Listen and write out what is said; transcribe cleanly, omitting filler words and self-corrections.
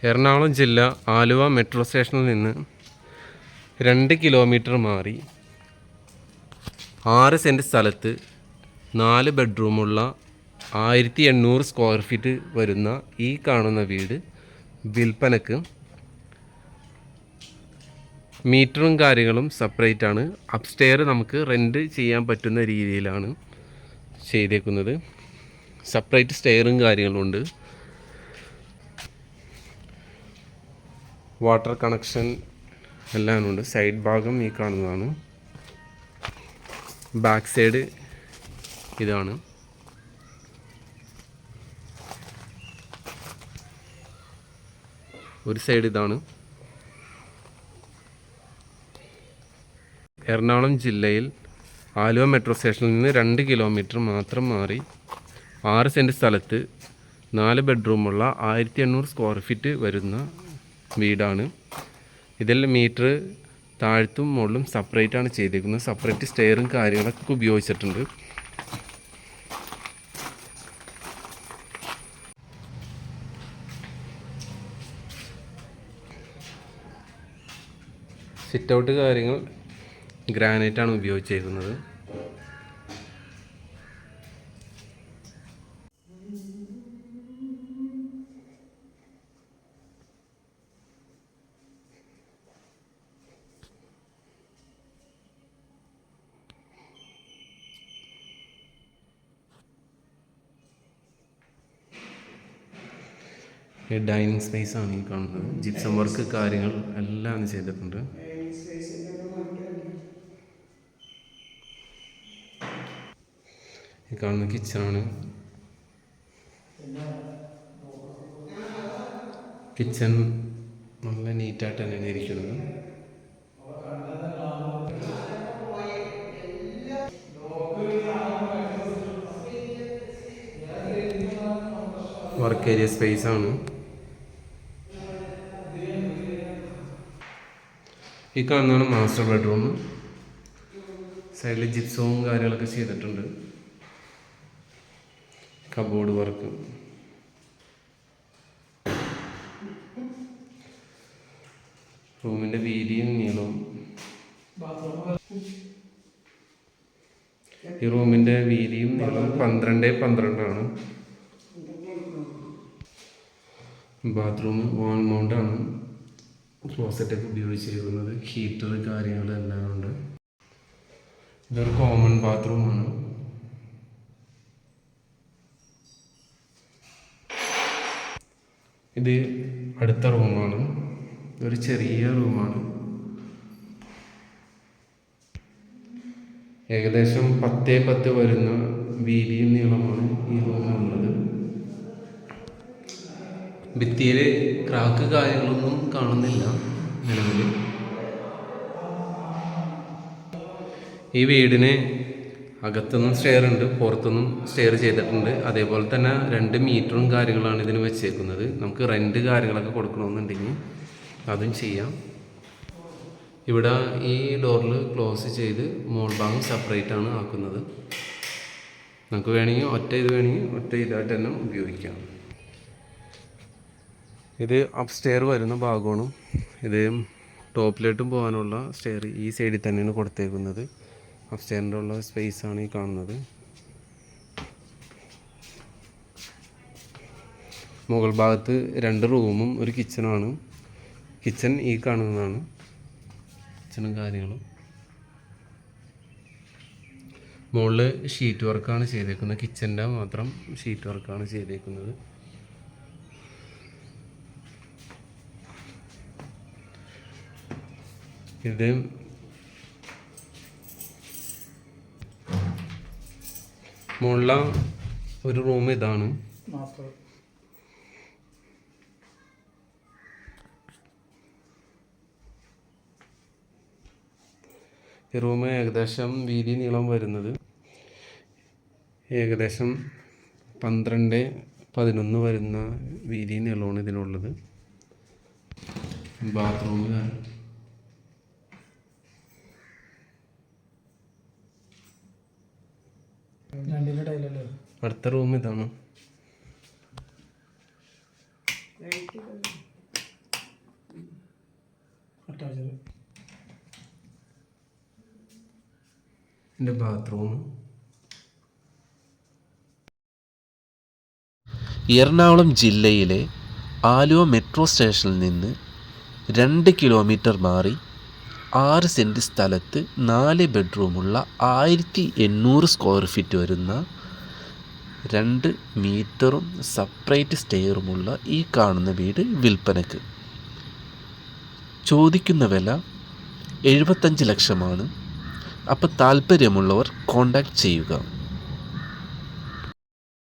എറണാകുളം ജില്ല ആലുവ മെട്രോ സ്റ്റേഷനിൽ നിന്ന് 2 കിലോമീറ്റർ മാറി 6 സെൻറ്റ് സ്ഥലത്ത് 4 ബെഡ്റൂമുള്ള 1800 സ്ക്വയർ ഫീറ്റ് വരുന്ന ഈ കാണുന്ന വീട് വിൽപ്പനക്ക്. മീറ്ററും കാര്യങ്ങളും സെപ്പറേറ്റ് ആണ്. അപ്സ്റ്റെയർ നമുക്ക് റെൻറ്റ് ചെയ്യാൻ പറ്റുന്ന രീതിയിലാണ് ചെയ്തേക്കുന്നത്. സെപ്പറേറ്റ് സ്റ്റെയറും കാര്യങ്ങളുണ്ട്. വാട്ടർ കണക്ഷൻ എല്ലാം ഉണ്ട്. സൈഡ് ഭാഗം ഈ കാണുന്നതാണ്. ബാക്ക് സൈഡ് ഇതാണ്. ഒരു സൈഡ് ഇതാണ്. എറണാകുളം ജില്ലയിൽ ആലുവ മെട്രോ സ്റ്റേഷനിൽ നിന്ന് 2 കിലോമീറ്റർ മാത്രം മാറി 6 സെൻറ്റ് സ്ഥലത്ത് 4 ബെഡ്റൂമുള്ള 1800 സ്ക്വയർ ഫീറ്റ് വരുന്ന വീടാണ്. ഇതിൽ മീറ്റർ താഴത്തും മുകളിലും സെപ്പറേറ്റ് ആണ് ചെയ്തിരിക്കുന്നത്. സെപ്പറേറ്റ് സ്റ്റെയറും കാര്യങ്ങളൊക്കെ ഉപയോഗിച്ചിട്ടുണ്ട്. സിറ്റ് ഔട്ട് കാര്യങ്ങൾ ഗ്രാനൈറ്റ് ആണ് ഉപയോഗിച്ചിരിക്കുന്നത്. ഡൈനിങ് സ്പേസ് ആണ് ഈ കാണുന്നത്. ജിപ്സം വർക്ക് കാര്യങ്ങൾ എല്ലാം ചെയ്തിട്ടുണ്ട്. ഈ കാണുന്ന കിച്ചണാണ്. കിച്ചൺ നല്ല നീറ്റായിട്ട് തന്നെയാണ് ഇരിക്കുന്നത്. വർക്ക് ഏരിയ സ്പേസ് ആണ്. ഈ കാണുന്നതാണ് മാസ്റ്റർ ബെഡ്റൂം. സൈഡിൽ ജിപ്സവും കാര്യങ്ങളൊക്കെ ചെയ്തിട്ടുണ്ട്. Cupboard work. റൂമിൻ്റെ വീതിയും നീളവും. ഈ റൂമിൻ്റെ വീതിയും നീളവും 12x12 ആണ്. ബാത്റൂം വാൾ മൗണ്ടാണ്. ക്ലോസറ്റൊക്കെ ഉപയോഗിച്ചിരിക്കുന്നത്. ഹീറ്റർ കാര്യങ്ങളെല്ലാം ഉണ്ട്. ഇതൊരു കോമൺ ബാത്റൂമാണ്. ഇത് അടുത്ത റൂമാണ്. ഒരു ചെറിയ റൂമാണ്. ഏകദേശം 10x10 വരുന്ന വീതിയും നീളമാണ് ഈ റൂമിനുള്ളത്. ഭിത്തിയിൽ ക്രാക്ക് കാര്യങ്ങളൊന്നും കാണുന്നില്ല നിലവിൽ. ഈ വീടിന് അകത്തുനിന്നും സ്റ്റെയർ ഉണ്ട്, പുറത്തുനിന്നും സ്റ്റെയർ ചെയ്തിട്ടുണ്ട്. അതേപോലെ തന്നെ 2 മീറ്ററും കാര്യങ്ങളാണ് ഇതിന് വെച്ചേക്കുന്നത്. നമുക്ക് റെൻറ്റ് കാര്യങ്ങളൊക്കെ കൊടുക്കണമെന്നുണ്ടെങ്കിൽ അതും ചെയ്യാം. ഇവിടെ ഈ ഡോറിൽ ക്ലോസ് ചെയ്ത് മോൾ ഭാഗം സെപ്പറേറ്റ് ആണ് ആക്കുന്നത്. നമുക്ക് വേണമെങ്കിൽ ഒറ്റ ഇതായിട്ട് തന്നെ ഉപയോഗിക്കാം. ഇത് അപ്സ്റ്റെയർ വരുന്ന ഭാഗമാണ്. ഇത് ടോപ്പിലോട്ടും പോകാനുള്ള സ്റ്റെയർ ഈ സൈഡിൽ തന്നെയാണ് കൊടുത്തേക്കുന്നത്. അപ്സ്റ്റെയറിൻ്റെ ഉള്ള സ്പേസാണ് ഈ കാണുന്നത്. മുകൾ ഭാഗത്ത് 2 റൂമും ഒരു കിച്ചണാണ്. കിച്ചൺ ഈ കാണുന്നതാണ്. കിച്ചണും കാര്യങ്ങളും. മുകളിൽ ഷീറ്റ് വർക്കാണ് ചെയ്തേക്കുന്നത്. കിച്ചൻ്റെ മാത്രം ഷീറ്റ് വർക്കാണ് ചെയ്തേക്കുന്നത്. ഇത് മുകളില ഒരു റൂം ഇതാണ്. ഈ റൂം ഏകദേശം വീതി നീളം വരുന്നത് ഏകദേശം 12x11 വരുന്ന വീതി നീളമാണ് ഇതിനുള്ളത്. ബാത്റൂം അടുത്ത റൂം ഇതാണ്. എൻ്റെ ബാത്റൂം. എറണാകുളം ജില്ലയിലെ ആലുവ മെട്രോ സ്റ്റേഷനിൽ നിന്ന് 2 കിലോമീറ്റർ മാറി 6 സെൻറ്റ് സ്ഥലത്ത് 4 ബെഡ്റൂമുള്ള 1800 സ്ക്വയർ ഫീറ്റ് വരുന്ന 2 മീറ്ററും സെപ്പറേറ്റ് സ്റ്റെയറുമുള്ള ഈ കാണുന്ന വീട് വിൽപ്പനയ്ക്ക്. ചോദിക്കുന്ന വില 75 ലക്ഷമാണ്. അപ്പോൾ താല്പര്യമുള്ളവർ കോൺടാക്റ്റ് ചെയ്യുക.